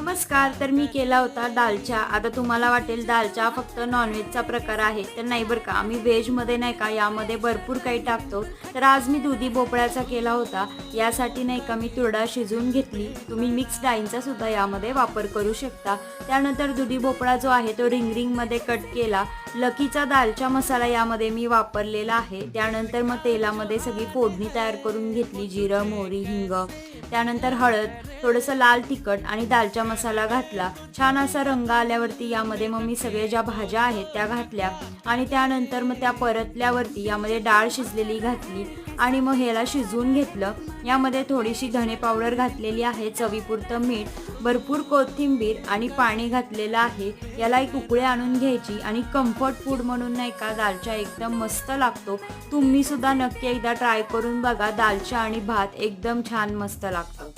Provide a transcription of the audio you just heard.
नमस्कार. तर मी केला होता दालचा. आता तुम्हाला वाटेल दालचा फक्त नॉनव्हेजचा प्रकार आहे, तर नाही बरं का. आम्ही व्हेजमध्ये नाही का यामध्ये भरपूर काही टाकतो. तर आज मी दुधी भोपळ्याचा केला होता. यासाठी नाही का मी तुरडा शिजवून घेतली. तुम्ही मिक्स डाळींचा सुद्धा यामध्ये वापर करू शकता. त्यानंतर दुधी भोपळा जो आहे तो रिंगमध्ये कट केला. लकीचा दालचा मसाला यामध्ये मी वापरलेला आहे. त्यानंतर मग तेलामध्ये सगळी फोडणी तयार करून घेतली. जिरं, मोहरी, हिंग, त्यानंतर हळद, थोडंसं लाल तिखट आणि दालचा मसाला घातला. छान असा रंग आल्यावरती यामध्ये मग मी सगळ्या ज्या भाज्या आहेत त्या घातल्या आणि त्यानंतर मग त्या परतल्यावरती यामध्ये डाळ शिजलेली घातली आणि मग ह्याला शिजवून घेतलं. यामध्ये थोडीशी धणे पावडर घातलेली आहे, चवीपुरतं मीठ, भरपूर कोथिंबीर आणि पाणी घातलेलं आहे. याला एक उकळी आणून घ्यायची आणि कम्फर्ट फूड म्हणून नाही का दालचा एकदम मस्त लागतो. तुम्ही सुद्धा नक्की एकदा ट्राय करून बघा. दालचा आणि भात एकदम छान मस्त लागतो.